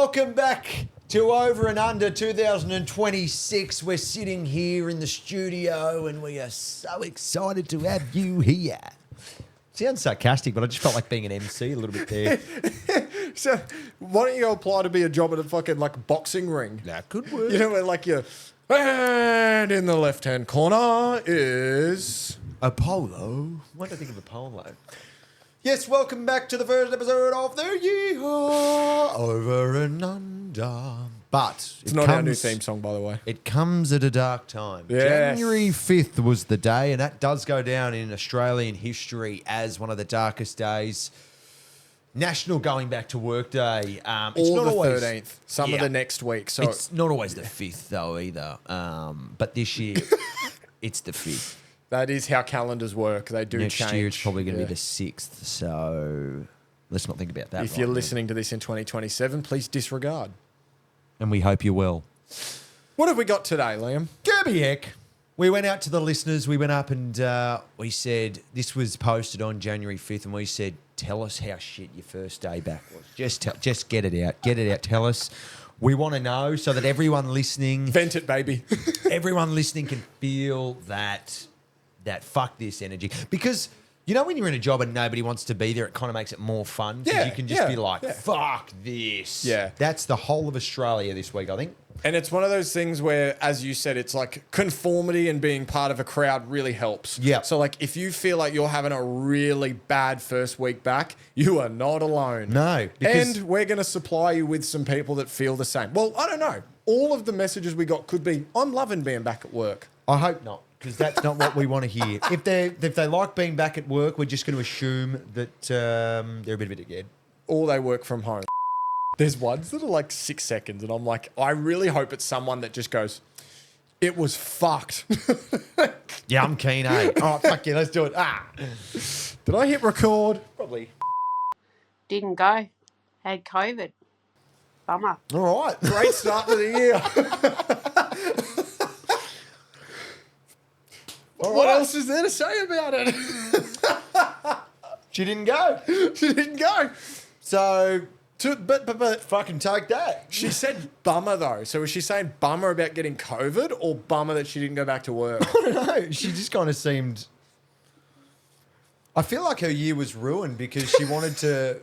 Welcome back to Over and Under 2026. We're sitting here in the studio and we are so excited to have you here. Sounds sarcastic, but I just felt like being an MC a little bit there. So why don't you apply to be a job at a fucking like boxing ring? That could work. You know, where like you and in the left-hand corner is Apollo. Why did I think of Apollo? Yes, welcome back to the first episode of the year Over and Under. But it's not our new theme song, by the way. It comes at a dark time. Yes. January 5th was the day, and that does go down in Australian history as one of the darkest days. National Going Back to Work Day. It's or not the always 13th. Some of the next week. So it's not always the 5th, though, either. But this year, it's the 5th. that is how calendars work. They do Next change. year, it's probably going to be the 6th. So let's not think about that. If you're listening to this in 2027, please disregard. And we hope you're well. What have we got today, Liam? Derby heck. We went out to the listeners. We went up and we said, this was posted on January 5th, and we said, tell us how shit your first day back was. Just get it out. Get it out. Tell us. We want to know so that everyone listening... Vent it, baby. everyone listening can feel that fuck this energy. Because, you know, when you're in a job and nobody wants to be there, it kind of makes it more fun. Because you can just be like, fuck this. Yeah. That's the whole of Australia this week, I think. And it's one of those things where, as you said, it's like conformity and being part of a crowd really helps. Yeah. So, like, if you feel like you're having a really bad first week back, you are not alone. No. And we're going to supply you with some people that feel the same. Well, I don't know. All of the messages we got could be, I'm loving being back at work. I hope not, because that's not what we want to hear. If they like being back at work, we're just going to assume that they're a bit of a dickhead. Or they work from home. There's ones that are like 6 seconds, and I'm like, I really hope it's someone that just goes, it was fucked. Yeah, I'm keen, eh? Oh, fuck yeah, let's do it. Did I hit record? Probably. Didn't go. Had COVID. Bummer. All right. Great start to the year. What else is there to say about it? She didn't go. She didn't go. So, but fucking take that. She said bummer though. So was she saying bummer about getting COVID or bummer that she didn't go back to work? I don't know. She just kind of seemed... I feel like her year was ruined because she wanted to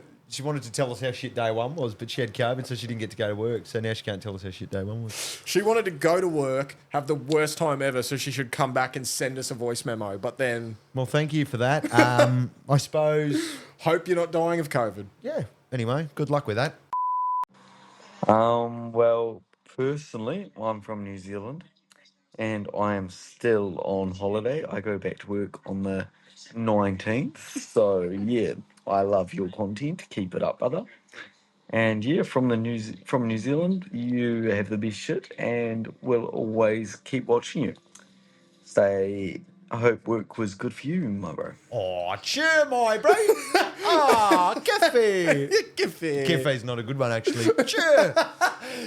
tell us how shit day one was, but she had COVID, so she didn't get to go to work. So now she can't tell us how shit day one was. She wanted to go to work, have the worst time ever, so she should come back and send us a voice memo. But then... Well, thank you for that. I suppose... Hope you're not dying of COVID. Yeah. Anyway, good luck with that. Well, personally, I'm from New Zealand and I am still on holiday. I go back to work on the 19th. So, yeah, I love your content. Keep it up, brother. And yeah, from New Zealand, you have the best shit and we'll always keep watching you. I hope work was good for you, my bro. Oh, cheer, my bro. Giffy. Giffy. Giffy's not a good one, actually. Cheer.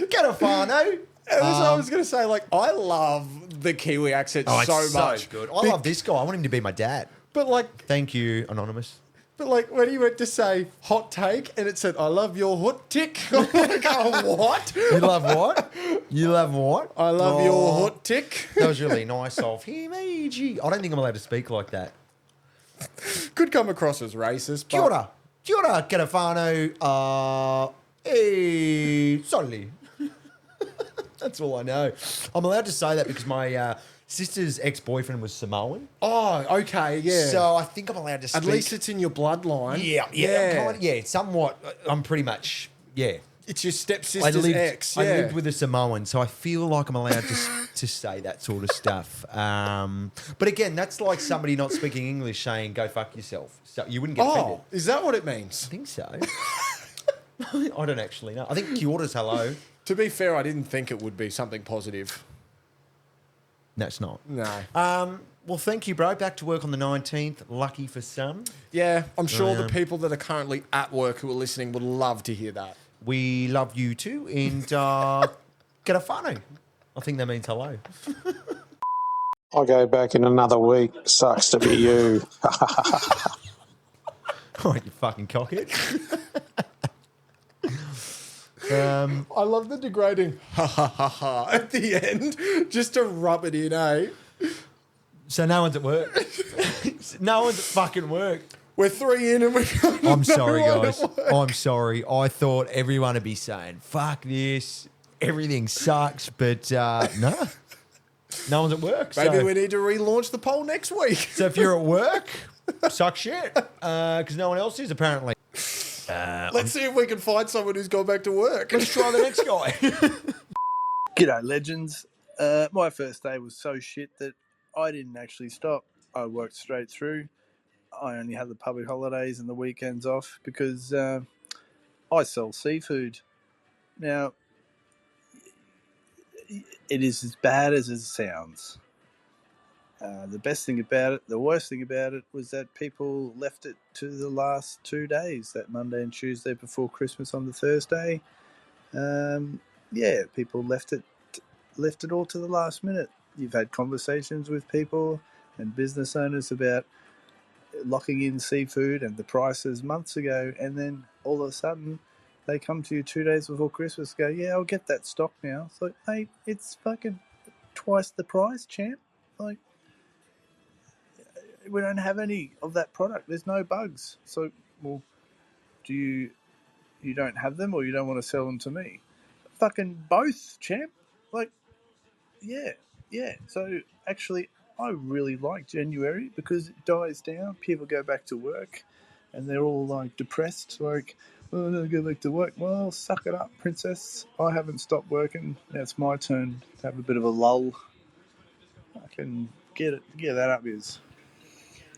Get a fano. I was going to say, like, I love the Kiwi accent so much. Good. I love this guy. I want him to be my dad. But, like... Thank you, Anonymous. But, like, when he went to say hot take and it said, I love your hot tick. I'm like, oh, what? You love what? You love what? I love your hot tick. That was really nice of him, E.G. I don't think I'm allowed to speak like that. Could come across as racist. Kia ora. Kia ora, Kerafano. Sorry. That's all I know. I'm allowed to say that because my sister's ex-boyfriend was Samoan. Oh, okay, yeah. So I think I'm allowed to speak. At least it's in your bloodline. Yeah. Somewhat. I'm pretty much, yeah. It's your stepsister's ex. Yeah. I lived with a Samoan, so I feel like I'm allowed to say that sort of stuff. But again, that's like somebody not speaking English saying, go fuck yourself. So you wouldn't get offended. Oh, is that what it means? I think so. I don't actually know. I think kia ora's hello. To be fair, I didn't think it would be something positive. No, it's not. No. Well, thank you, bro. Back to work on the 19th. Lucky for some. Yeah, I'm sure the people that are currently at work who are listening would love to hear that. We love you too. And get a whānau. I think that means hello. I'll go back in another week. Sucks to be you. All right, you fucking cockhead. I love the degrading ha ha ha ha at the end, just to rub it in, eh? So no one's at work. No one's at fucking work. We're 3 in and we're going. I'm sorry, guys. I'm sorry. I thought everyone would be saying, fuck this, everything sucks, but no. No one's at work. Maybe we need to relaunch the poll next week. So if you're at work, suck shit, because no one else is apparently. Let's see if we can find someone who's gone back to work. Let's try the next guy. G'day, legends. My first day was so shit that I didn't actually stop. I worked straight through. I only had the public holidays and the weekends off because I sell seafood. Now, it is as bad as it sounds. The best thing about it, the worst thing about it, was that people left it to the last 2 days, that Monday and Tuesday before Christmas on the Thursday. People left it all to the last minute. You've had conversations with people and business owners about locking in seafood and the prices months ago, and then all of a sudden they come to you 2 days before Christmas and go, yeah, I'll get that stock now. It's like, mate, it's fucking twice the price, champ. Like, we don't have any of that product. There's no bugs. So, well, you don't have them, or you don't want to sell them to me? Fucking both, champ. Like, yeah. So actually, I really like January because it dies down. People go back to work, and they're all like depressed. Like, oh, I don't go back to work. Well, suck it up, princess. I haven't stopped working. Now it's my turn to have a bit of a lull. I can get that up, is.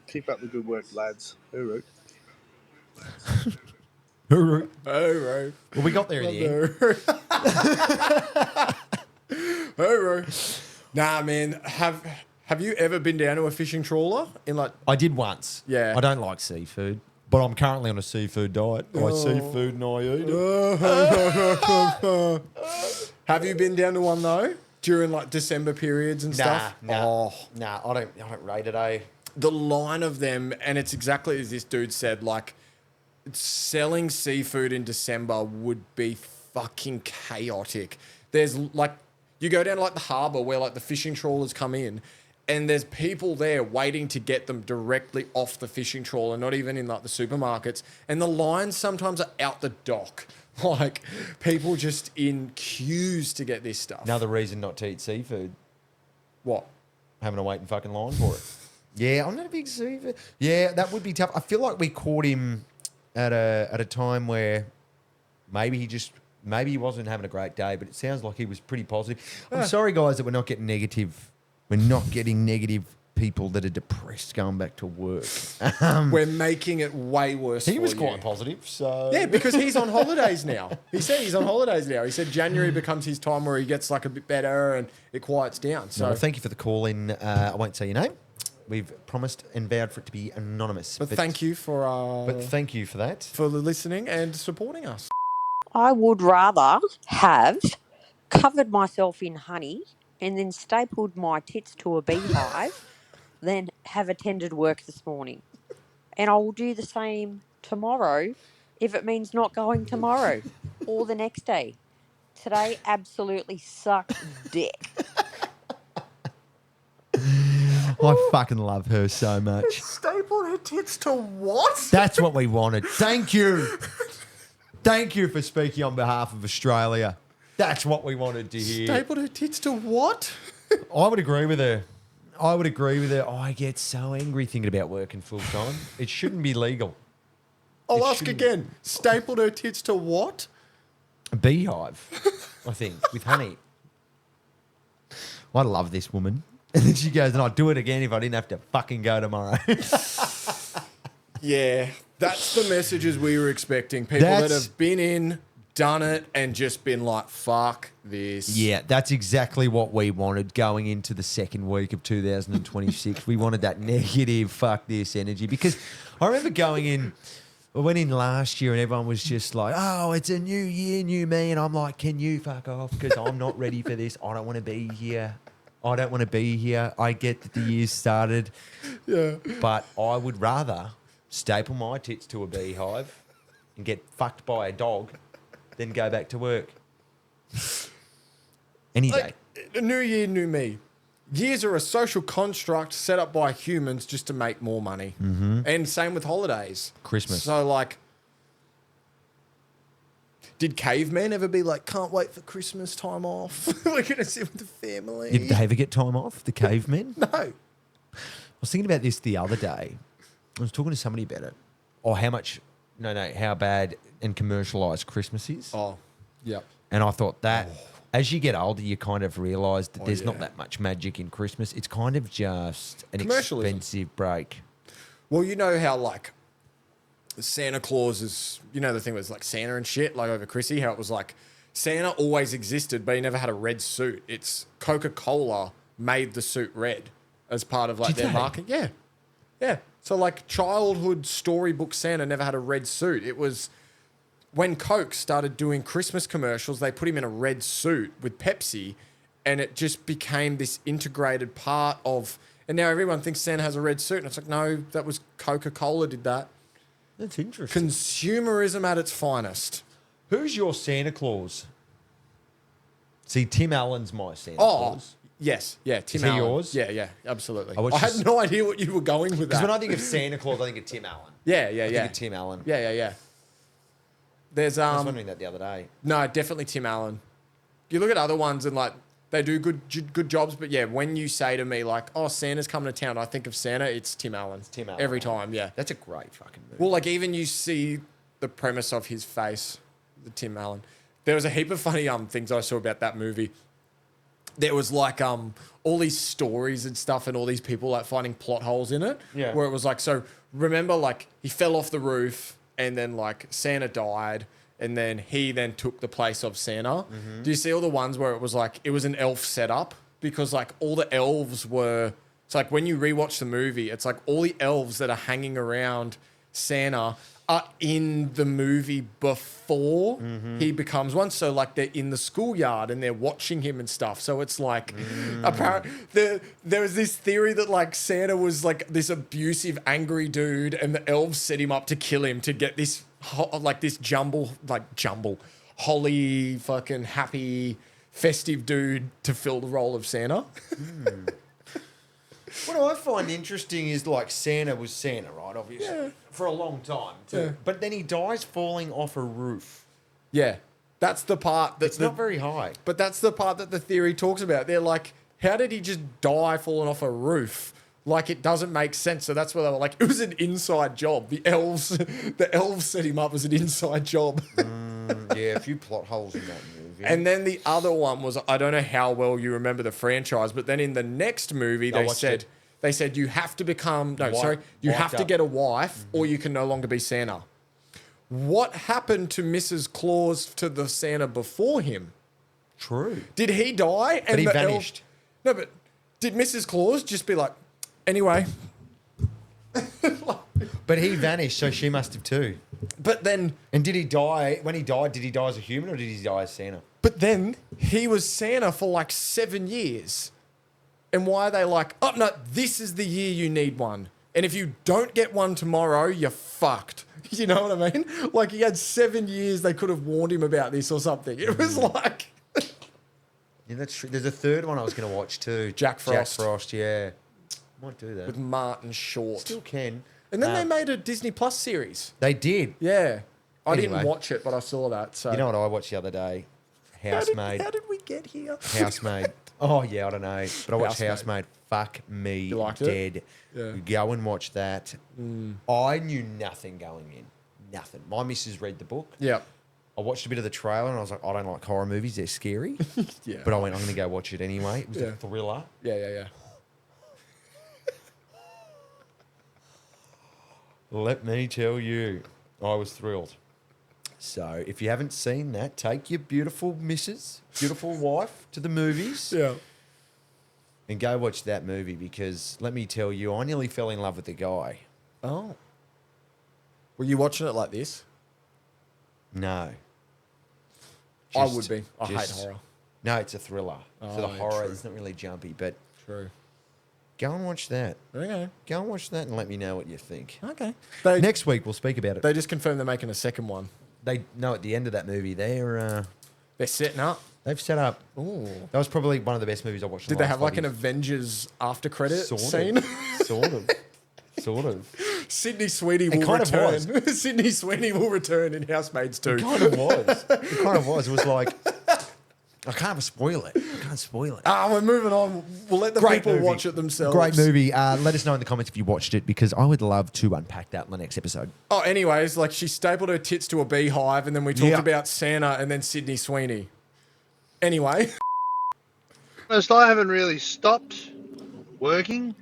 Keep up the good work, lads. Hooroo. Hooroo. Hooroo. Well, we got there in the end. Hooroo. Nah, man. Have you ever been down to a fishing trawler in like? I did once. Yeah. I don't like seafood, but I'm currently on a seafood diet. I seafood and I eat it. Have you been down to one though during like December periods and stuff? Nah, I don't rate it, eh? The line of them, and it's exactly as this dude said, like, selling seafood in December would be fucking chaotic. There's like, you go down to like the harbour where like the fishing trawlers come in, and there's people there waiting to get them directly off the fishing trawler, not even in like the supermarkets. And the lines sometimes are out the dock. Like, people just in queues to get this stuff. Another reason not to eat seafood. What? Having to wait in fucking line for it. Yeah, I'm not a big seafood. Yeah, that would be tough. I feel like we caught him at a time where maybe he wasn't having a great day, but it sounds like he was pretty positive. I'm sorry, guys, that we're not getting negative. We're not getting negative people that are depressed going back to work. We're making it way worse. He was for quite you. positive, so Yeah, because he's on holidays now. He said he's on holidays now. He said January becomes his time where he gets like a bit better and it quiets down. So well, thank you for the call in. I won't say your name. We've promised and vowed for it to be anonymous. But thank you for thank you for that. for listening and supporting us. I would rather have covered myself in honey and then stapled my tits to a beehive than have attended work this morning. And I will do the same tomorrow if it means not going tomorrow or the next day. Today absolutely sucked dick. I fucking love her so much. Stapled her tits to what? That's what we wanted. Thank you. Thank you for speaking on behalf of Australia. That's what we wanted to hear. Stapled her tits to what? I would agree with her. I get so angry thinking about working full time. It shouldn't be legal. I'll ask again. Stapled her tits to what? A beehive, I think, with honey. I love this woman. And then she goes, and I'd do it again if I didn't have to fucking go tomorrow. Yeah, that's the messages we were expecting. People that have been in, done it, and just been like, fuck this. Yeah, that's exactly what we wanted going into the second week of 2026. We wanted that negative, fuck this energy. Because I remember going in, I went in last year and everyone was just like, oh, it's a new year, new me. And I'm like, can you fuck off? Because I'm not ready for this. I don't want to be here. I don't want to be here. I get that the year's started. Yeah. But I would rather staple my tits to a beehive and get fucked by a dog then go back to work. Any day. Like, new year, new me. Years are a social construct set up by humans just to make more money. Mm-hmm. And same with holidays. Christmas. So, like, did cavemen ever be like, can't wait for Christmas time off? We're going to sit with the family. Did they ever get time off, the cavemen? No. I was thinking about this the other day. I was talking to somebody about it. Or how bad and commercialised Christmas is. Oh, yeah. And I thought that as you get older, you kind of realise that there's not yeah. that much magic in Christmas. It's kind of just an Commercialism. expensive break. Well, you know how, like, Santa Claus is, you know, the thing was like Santa and shit, like over Chrissy, how it was like Santa always existed, but he never had a red suit. It's Coca-Cola made the suit red as part of like Did their they? marketing. Yeah. Yeah. So like childhood storybook Santa never had a red suit. It was when Coke started doing Christmas commercials, they put him in a red suit with Pepsi and it just became this integrated part of, and now everyone thinks Santa has a red suit. And it's like, no, that was Coca-Cola did that. That's interesting. Consumerism at its finest. Who's your Santa Claus? See, Tim Allen's my Santa Oh, Claus. yes. Yeah, Tim Is he Allen. yours? Yeah, absolutely. I I, was had just- no idea what you were going with Because that. when I think of Santa Claus, I think of Tim Allen. yeah. I think of Tim Allen. Yeah. There's I was wondering that the other day. no, definitely Tim Allen. You look at other ones and like they do good jobs, but yeah, when you say to me like, "Oh, Santa's coming to town," I think of Santa. It's Tim Allen. Tim Allen. Every time. Yeah. That's a great fucking movie. Well, like even you see the premise of his face, the Tim Allen. There was a heap of funny things I saw about that movie. There was like all these stories and stuff and all these people like finding plot holes in it. Yeah. Where it was like, so remember like he fell off the roof and then like Santa died and then he then took the place of Santa. Mm-hmm. Do you see all the ones where it was like it was an elf setup? Because like all the elves were, it's like when you rewatch the movie, it's like all the elves that are hanging around Santa are in the movie before he becomes one. So like they're in the schoolyard and they're watching him and stuff. So it's like apparently there was this theory that like Santa was like this abusive, angry dude and the elves set him up to kill him to get this this holly fucking happy festive dude to fill the role of Santa. What I find interesting is like Santa was Santa, right? Obviously, for a long time too. Yeah. But then he dies falling off a roof. Yeah. That's the part that's It's not very high. But that's the part that the theory talks about. They're like, how did he just die falling off a roof? Like it doesn't make sense. So that's where they were like, it was an inside job. The elves set him up as an inside job. Yeah, a few plot holes in that movie. And then the other one was, I don't know how well you remember the franchise, but then in the next movie I they watched said it. they said you have to become you Wiped have to up. get a wife or you can no longer be Santa. What happened to Mrs. Claus to the Santa before him? True. Did he die? And But he the vanished. No, but did Mrs. Claus just be like, anyway? But he vanished, so she must have too. But then And did he die? When he died, did he die as a human or did he die as Santa? he was Santa for like 7 years. And why are they like, oh no, this is the year you need one. And if you don't get one tomorrow, you're fucked. You know what I mean? Like he had 7 years, they could have warned him about this or something. It was like Yeah, that's true. There's a third one I was going to watch too. Jack Frost. Jack Frost, yeah. Might do that. with Martin Short. Still can. And then they made a Disney Plus series. They did. Yeah. I didn't Anyway. watch it, but I saw that. So You know what I watched the other day? Housemaid. How did we get here? Housemaid. Oh, yeah, I don't know. But I watched Housemaid. Housemaid. Fuck me You liked it? dead. Yeah. Go and watch that. I knew nothing going in. Nothing. My missus read the book. Yeah. I watched a bit of the trailer and I was like, I don't like horror movies. They're scary. Yeah. But I went, I'm going to go watch it anyway. It was Yeah. a thriller. Yeah. Let me tell you, I was thrilled. So if you haven't seen that, take your beautiful missus, beautiful wife to the movies Yeah. and go watch that movie because let me tell you, I nearly fell in love with the guy. Oh. Were you watching it like this? No. I Just- would be. I hate just- horror. No, it's a thriller. So the Oh, horror true. is not really jumpy, but True. go and watch that. Okay. Go and watch that and let me know what you think. Okay. They Next week we'll speak about it. they just confirmed they're making a second one. they know at the end of that movie they're setting up. they've set up. Ooh. That was probably one of the best movies I watched. Did they have like an Avengers after credit scene? Sort of. Sydney Sweeney will kind of return. Sydney Sweeney will return in Housemates 2. It kind of was. It was like, I can't spoil it. I can't spoil it. We're moving on. We'll let the people watch it themselves. Great movie. Let us know in the comments if you watched it, because I would love to unpack that in the next episode. Oh, anyways, like she stapled her tits to a beehive, and then we talked about Santa and then Sydney Sweeney. Anyway. Honest, I haven't really stopped working.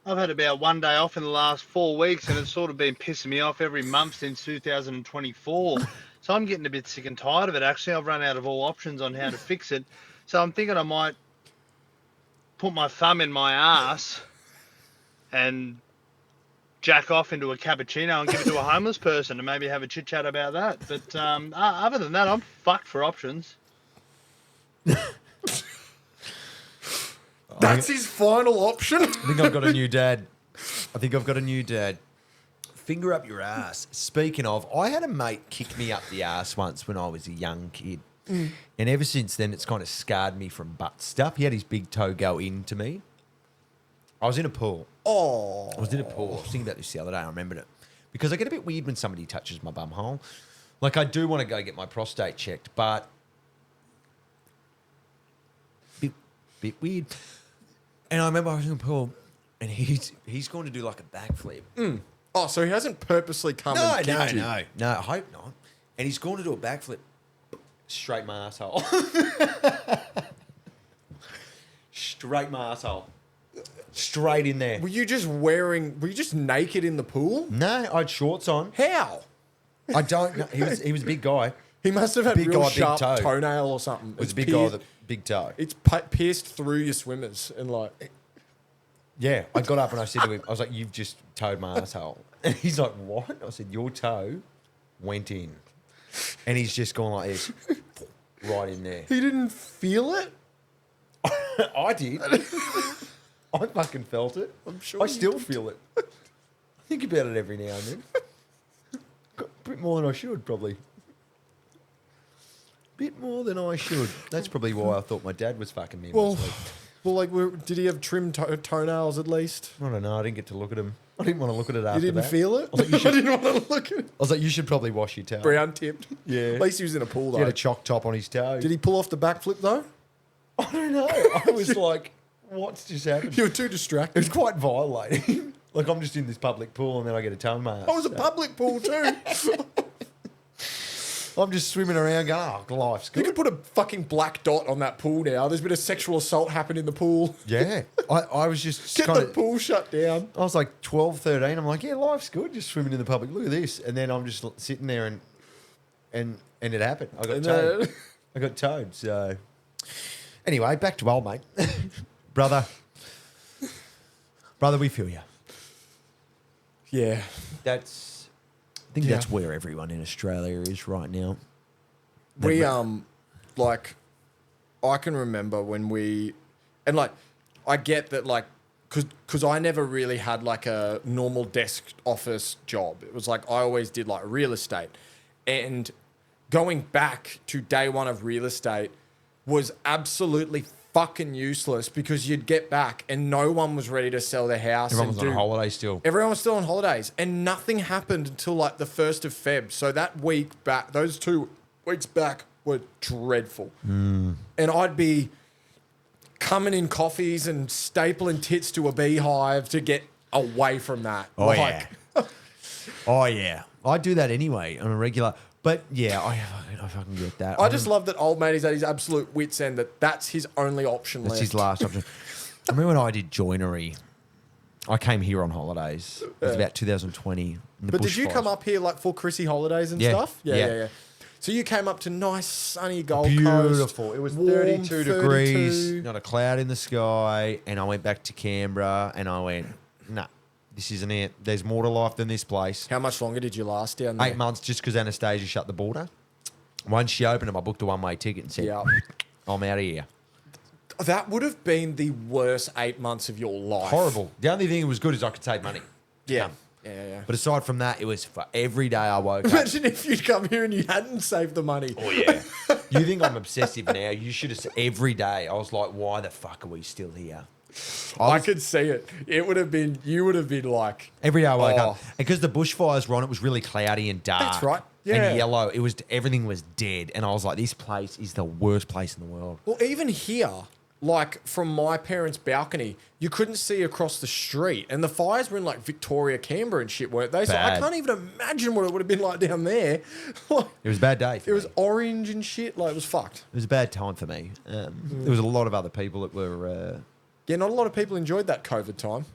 I've had about 1 day off in the last 4 weeks, and it's sort of been pissing me off every month since 2024. So I'm getting a bit sick and tired of it, actually. I've run out of all options on how to fix it. So I'm thinking I might put my thumb in my ass and jack off into a cappuccino and give it to a homeless person and maybe have a chit-chat about that. But other than that, I'm fucked for options. That's his final option. I think I've got a new dad. Finger up your ass. Speaking of, I had a mate kick me up the ass once when I was a young kid. And ever since then, it's kind of scarred me from butt stuff. He had his big toe go into me. I was in a pool. I was thinking about this the other day. I remembered it. Because I get a bit weird when somebody touches my bum hole. Like, I do want to go get my prostate checked, but bit weird. And I remember I was in the pool, and he's going to do like a backflip. Oh, so he hasn't purposely come and kicked you? No, I hope not. And he's going to do a backflip straight my asshole. Straight my asshole. Straight in there. Were you just naked in the pool? No, I had shorts on. How? I don't know. He was a big guy. He must have had Big real guy, big sharp toe. toenail or something. It was a big guy with a big toe. It's pierced through your swimmers and like... Yeah, I got up and I said to him, I was like, you've just toed my asshole. And he's like, what? I said, your toe went in. And he's just gone like this, right in there. He didn't feel it? I did. I fucking felt it. I'm sure I still feel it. I think about it every now and then. Got a bit more than I should, probably. Bit more than I should. That's probably why I thought my dad was fucking me. Well, like, did he have trimmed toenails at least? I don't know. I didn't get to look at him. I didn't want to look at it after You didn't that. feel it? I, was like, I didn't want to look at it. I was like, you should probably wash your toe. Brown tipped. Yeah. At least he was in a pool, though. He had a chalk top on his toe. Did he pull off the backflip, though? I don't know. I was like, what's just happened? You were too It distracted. was quite violating. Like, I'm just in this public pool and then I get a toe in my ass. I was a public pool, too. I'm just swimming around going, oh, life's You good. could put a fucking black dot on that pool now. There's been a sexual assault happen in the pool. Yeah. I was just Get kind the of... pool shut down. I was like 12, 13. I'm like, yeah, life's good, just swimming in the public. Look at this. And then I'm just sitting there and it happened. I got towed. I got towed. So anyway, back to old mate. Brother, we feel you. Yeah. I think that's where everyone in Australia is right now. We, like, I can remember when and like, I get that, like, because I never really had like a normal desk office job. It was like, I always did like real estate. And going back to day one of real estate was absolutely fucking useless because you'd get back and no one was ready to sell their house. Everyone was on holiday still. Everyone was still on holidays and nothing happened until like the 1st of Feb. So that week back, those 2 weeks back were dreadful. And I'd be coming in coffees and stapling tits to a beehive to get away from that. Oh, yeah. Oh, yeah. I do that anyway on a regular. But, yeah, I fucking get that. I just love that old mate is at his absolute wit's end, that's his only option That's left. his last option. I remember when I did joinery, I came here on holidays. It was about 2020. But did you come up here like for Chrissy holidays and Yeah. stuff? Yeah. So you came up to nice sunny Gold Beautiful. Coast. It was warm, 32 degrees, 32. not a cloud in the sky. And I went back to Canberra and I went, nah, this isn't it. There's more to life than this place. How much longer did you last down there? 8 months just because Anastasia shut the border. Once she opened them, I booked a one-way ticket and said, Yeah. I'm out of here. That would have been the worst 8 months of your life. Horrible. The only thing that was good is I could save money. Yeah. Yeah. But aside from that, it was for every day I woke up. Imagine if you'd come here and you hadn't saved the money. Oh, yeah. You think I'm obsessive now? You should have every day. I was like, why the fuck are we still here? I could see it. You would have been like... Every day I woke Oh. up. And because the bushfires were on, it was really cloudy and dark. That's right. Yeah. And yellow. Everything was dead. And I was like, this place is the worst place in the world. Well, even here, like from my parents' balcony, you couldn't see across the street. And the fires were in like Victoria, Canberra and shit, weren't they? So I Bad. can't even imagine what it would have been like down there. Like, It was a bad day for it was me. orange and shit. Like, it was fucked. It was a bad time for me. There was a lot of other people that were... Yeah, not a lot of people enjoyed that COVID time.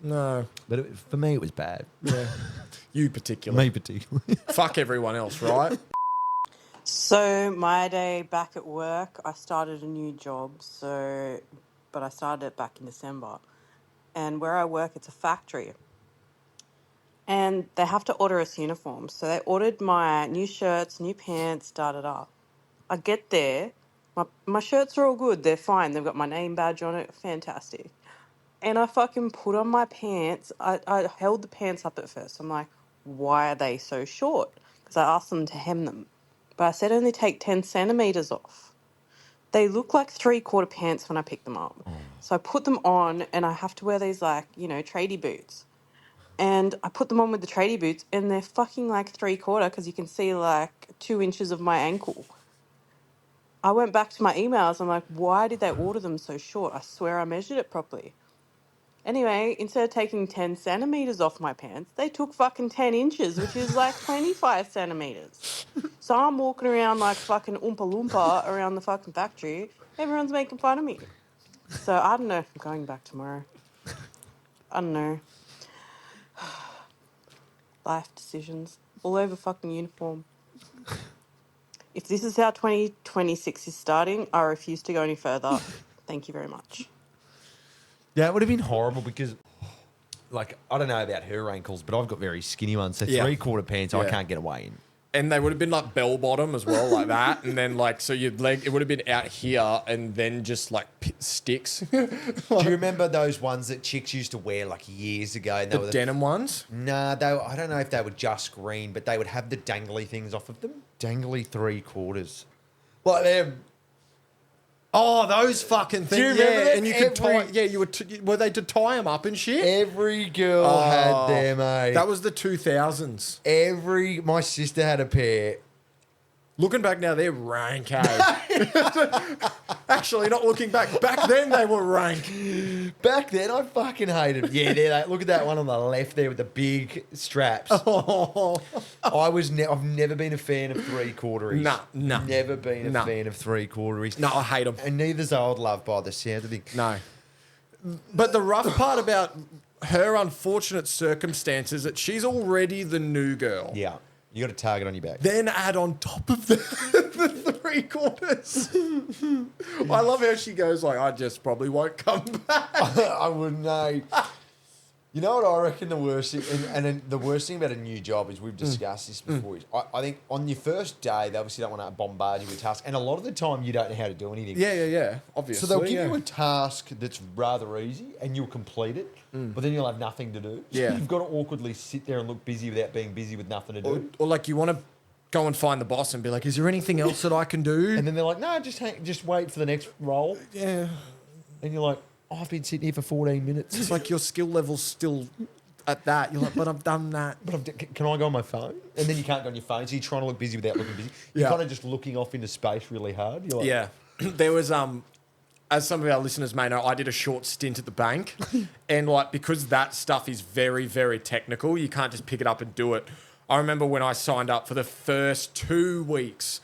no. But for me, it was bad. Yeah. You particularly. Me particularly. Fuck everyone else, right? So my day back at work, I started a new job. But I started it back in December, and where I work, it's a factory, and they have to order us uniforms. So they ordered my new shirts, new pants, da da da. I get there, my shirts are all good. They're fine. They've got my name badge on it. Fantastic. And I fucking put on my pants. I held the pants up at first. I'm like, why are they so short? Because I asked them to hem them. But I said only take 10 centimetres off. They look like 3/4 pants when I pick them up. So I put them on and I have to wear these like, tradie boots. And I put them on with the tradie boots and they're fucking like 3/4 because you can see like 2 inches of my ankle. I went back to my emails. I'm like, why did they order them so short? I swear I measured it properly. Anyway, instead of taking 10 centimetres off my pants, they took fucking 10 inches, which is like 25 centimetres. So I'm walking around like fucking Oompa Loompa around the fucking factory. Everyone's making fun of me. So I don't know if I'm going back tomorrow. I don't know. Life decisions. All over fucking uniform. If this is how 2026 is starting, I refuse to go any further. Thank you very much. Yeah, it would have been horrible because, like, I don't know about her ankles, but I've got very skinny ones. So Yeah. 3/4 pants, I Yeah. can't get away in. And they would have been like bell bottom as well, like that. And then like, so your leg, it would have been out here and then just like sticks. Do you remember those ones that chicks used to wear like years ago? And they The were denim ones. Nah, I don't know if they were just green, but they would have the dangly things off of them. Dangly 3/4. Like them. Oh, those fucking things. you remember yeah, them? and you could tie. Yeah, you were they to tie them up and shit? Every girl Oh, had them, mate. That was the 2000s. My sister had a pair. Looking back now, they're rank, eh? Actually, not looking back. Back then, they were rank. Back then, I fucking hated them. Yeah, look at that one on the left there with the big straps. Oh. I've never been a fan of 3/4. Nah. Never been a Nah. fan of 3/4. No, I hate them. And neither's old love by the sound of it. No. But the rough part about her unfortunate circumstances is that she's already the new girl. Yeah, you got a target on your back. Then add on top of the 3/4. I love how she goes like, I just probably won't come back. I wouldn't know. You know what I reckon the worst thing, and then the worst thing about a new job is we've discussed this before. Is I think on your first day, they obviously don't want to bombard you with tasks, and a lot of the time you don't know how to do anything. Yeah, obviously. So they'll give yeah. you a task that's rather easy, and you'll complete it, but then you'll have nothing to do. So Yeah. you've got to awkwardly sit there and look busy without being busy with nothing to do. Or like you want to go and find the boss and be like, is there anything else that I can do? And then they're like, no, just wait for the next role. Yeah. And you're like, oh, I've been sitting here for 14 minutes. It's like your skill level's still at that. You're like, but I've done that. Can I go on my phone? And then you can't go on your phone, so you're trying to look busy without looking busy. You're Yeah. kind of just looking off into space really hard. You're like, Yeah. There was as some of our listeners may know, I did a short stint at the bank. And like because that stuff is very, very technical, you can't just pick it up and do it. I remember when I signed up for the first 2 weeks,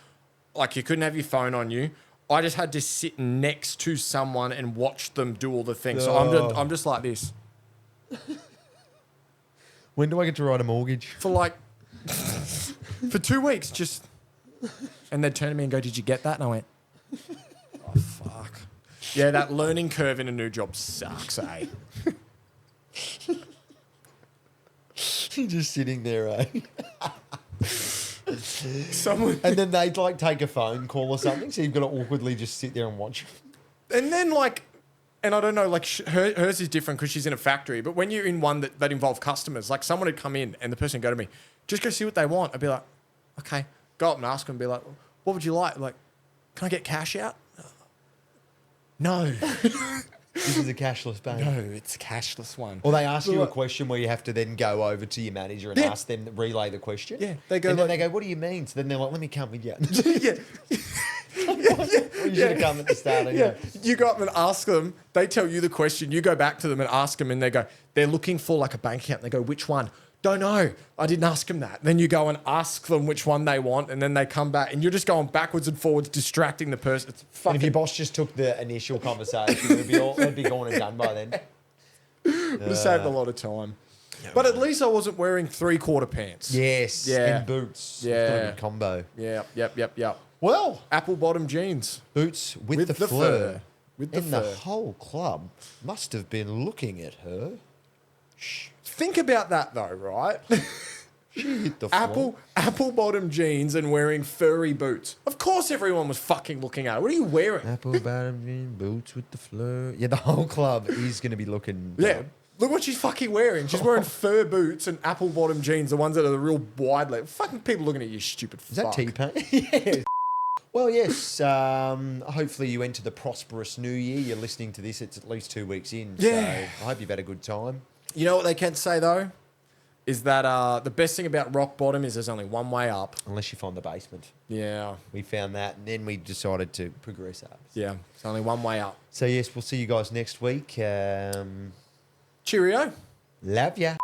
like you couldn't have your phone on you. I just had to sit next to someone and watch them do all the things. So I'm just like this. When do I get to write a mortgage? For like for 2 weeks, just and they'd turn to me and go, "Did you get that?" And I went, "Oh fuck." Yeah, that learning curve in a new job sucks, eh? You're just sitting there, eh? Someone And then they'd like take a phone call or something, so you've got to awkwardly just sit there and watch. and then like And I don't know, like hers is different because she's in a factory. But when you're in one that involve customers, like someone would come in and the person would go to me, just go see what they want. I'd be like, okay. Go up and ask them and be like, what would you like? Like, can I get cash out? No. This is a cashless bank. No, it's a cashless one. Or they ask you a Like- question where you have to then go over to your manager and Yeah. ask them to relay the question. Yeah, they go And then like- they go, what do you mean? So then they're like, let me come with you. yeah. Well, you should have come at the start. Yeah, Anyway. you go up and ask them. They tell you the question. You go back to them and ask them, and they go, they're looking for like a bank account. And they go, which one? Don't know. I didn't ask them that. Then you go and ask them which one they want, and then they come back, and you're just going backwards and forwards, distracting the person. It's And fucking. if your boss just took the initial conversation, it'd be gone and done by then. would have saved a lot of time. But at least I wasn't wearing 3/4 pants. Yes. Yeah. And boots. Yeah. It's got a good combo. Yeah. Yep. Well, Apple bottom jeans. boots with, With the, the fleur. fur. With the and fur. the whole club must have been looking at her. Think about that though, right? She hit the floor. Apple bottom jeans and wearing furry boots. Of course everyone was fucking looking at her. What are you wearing? Apple bottom jean, boots with the fleur. Yeah, the whole club is going to be looking. Yeah. Look what she's fucking wearing. She's wearing fur boots and apple bottom jeans, the ones that are the real wide leg. Fucking people looking at you, stupid Is that fuck. T-Pain? Yes. Well, yes. Hopefully you enter the prosperous new year. You're listening to this. It's at least 2 weeks in. Yeah. So I hope you've had a good time. You know what they can say though? Is that the best thing about rock bottom is there's only one way up. Unless you find the basement. Yeah. We found that, and then we decided to progress up. Yeah. It's only one way up. So, yes, we'll see you guys next week. Cheerio. Love ya.